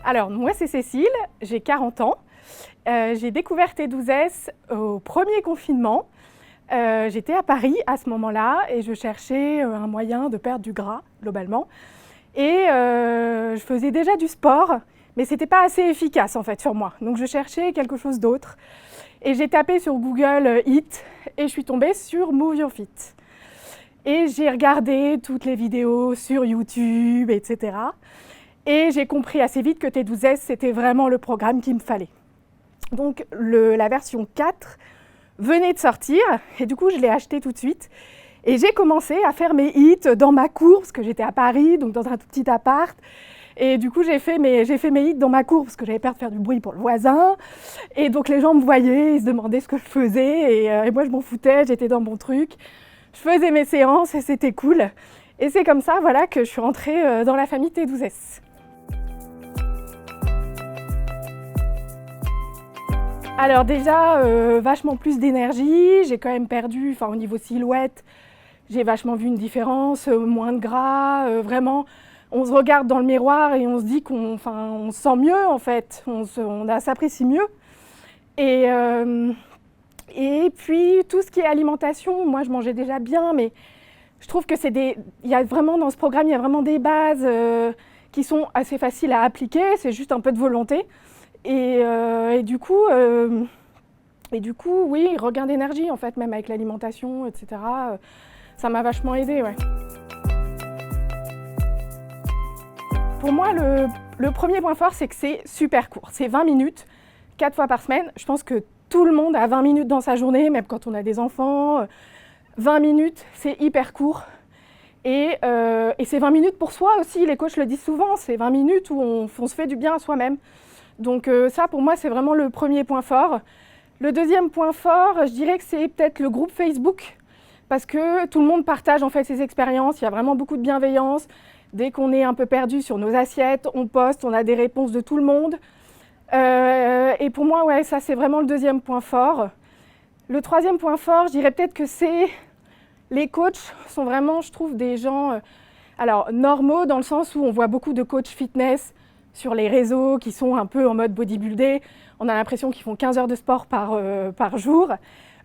Alors, moi, c'est Cécile, j'ai 40 ans. J'ai découvert T12S au premier confinement. J'étais à Paris à ce moment-là et je cherchais un moyen de perdre du gras, globalement. Et je faisais déjà du sport, mais ce n'était pas assez efficace en fait sur moi. Donc je cherchais quelque chose d'autre. Et j'ai tapé sur Google Eat et je suis tombée sur Move Your Fit. Et j'ai regardé toutes les vidéos sur YouTube, etc. Et j'ai compris assez vite que T12S, c'était vraiment le programme qu'il me fallait. Donc la version 4 venait de sortir et du coup je l'ai acheté tout de suite. Et j'ai commencé à faire mes hits dans ma cour, parce que j'étais à Paris, donc dans un tout petit appart. Et du coup j'ai fait mes hits dans ma cour, parce que j'avais peur de faire du bruit pour le voisin. Et donc les gens me voyaient, ils se demandaient ce que je faisais. Et moi je m'en foutais, j'étais dans mon truc. Je faisais mes séances et c'était cool. Et c'est comme ça voilà, que je suis rentrée dans la famille T12S. Alors déjà, vachement plus d'énergie, j'ai quand même perdu, au niveau silhouette, j'ai vachement vu une différence, moins de gras, vraiment, on se regarde dans le miroir et on se dit qu'on se sent mieux en fait, on s'apprécie mieux. Et puis tout ce qui est alimentation, moi je mangeais déjà bien, mais je trouve que il y a vraiment dans ce programme, il y a vraiment des bases qui sont assez faciles à appliquer, c'est juste un peu de volonté. Et du coup, oui, regain d'énergie en fait, même avec l'alimentation, etc. Ça m'a vachement aidée, ouais. Pour moi, le premier point fort, c'est que c'est super court. C'est 20 minutes, 4 fois par semaine. Je pense que tout le monde a 20 minutes dans sa journée, même quand on a des enfants. 20 minutes, c'est hyper court. Et c'est 20 minutes pour soi aussi, les coachs le disent souvent, c'est 20 minutes où on se fait du bien à soi-même. Donc ça, pour moi, c'est vraiment le premier point fort. Le deuxième point fort, je dirais que c'est peut-être le groupe Facebook, parce que tout le monde partage en fait ses expériences, il y a vraiment beaucoup de bienveillance. Dès qu'on est un peu perdu sur nos assiettes, on poste, on a des réponses de tout le monde. Et pour moi, ouais, ça c'est vraiment le deuxième point fort. Le troisième point fort, je dirais peut-être que c'est les coachs sont vraiment, je trouve, des gens normaux dans le sens où on voit beaucoup de coachs fitness sur les réseaux qui sont un peu en mode bodybuildé. On a l'impression qu'ils font 15 heures de sport par jour.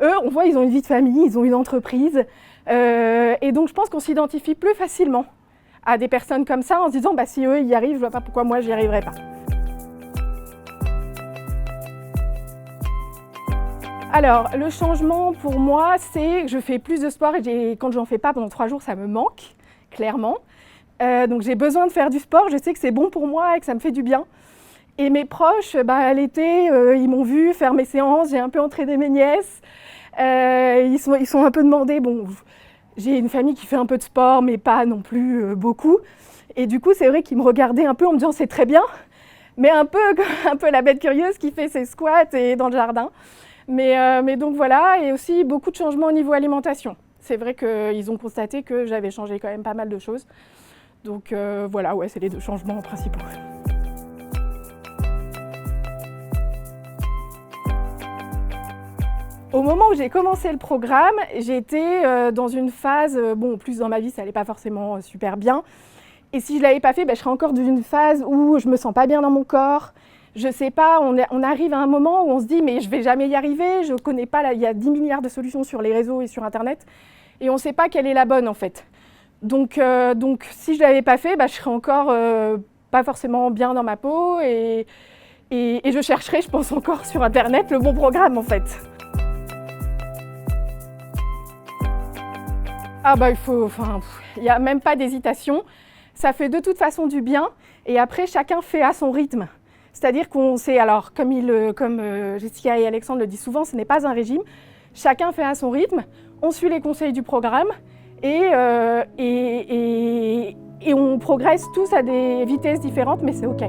Eux, on voit, ils ont une vie de famille, ils ont une entreprise. Et donc, je pense qu'on s'identifie plus facilement à des personnes comme ça en se disant si eux y arrivent, je ne vois pas pourquoi moi j'y arriverai pas. Alors, le changement pour moi, c'est que je fais plus de sport et quand j'en fais pas pendant 3 jours, ça me manque, clairement. Donc j'ai besoin de faire du sport, je sais que c'est bon pour moi et que ça me fait du bien. Et mes proches, à l'été, ils m'ont vu faire mes séances, j'ai un peu entraîné mes nièces. Ils sont un peu demandés, j'ai une famille qui fait un peu de sport, mais pas non plus beaucoup. Et du coup, c'est vrai qu'ils me regardaient un peu en me disant c'est très bien, mais un peu la bête curieuse qui fait ses squats et dans le jardin. Mais donc voilà, et aussi beaucoup de changements au niveau alimentation. C'est vrai qu'ils ont constaté que j'avais changé quand même pas mal de choses. Donc voilà, ouais, c'est les 2 changements principaux. Au moment où j'ai commencé le programme, j'étais dans une phase, en plus dans ma vie, ça n'allait pas forcément super bien. Et si je ne l'avais pas fait, je serais encore dans une phase où je ne me sens pas bien dans mon corps. Je sais pas, on arrive à un moment où on se dit mais je vais jamais y arriver, je connais pas, il y a 10 milliards de solutions sur les réseaux et sur Internet, et on ne sait pas quelle est la bonne en fait. Donc si je ne l'avais pas fait, je serais encore pas forcément bien dans ma peau et je chercherais, je pense, encore sur Internet le bon programme en fait. Il n'y a même pas d'hésitation. Ça fait de toute façon du bien et après chacun fait à son rythme. C'est-à-dire qu'on sait, alors comme Jessica et Alexandre le disent souvent, ce n'est pas un régime. Chacun fait à son rythme, on suit les conseils du programme et on progresse tous à des vitesses différentes, mais c'est OK.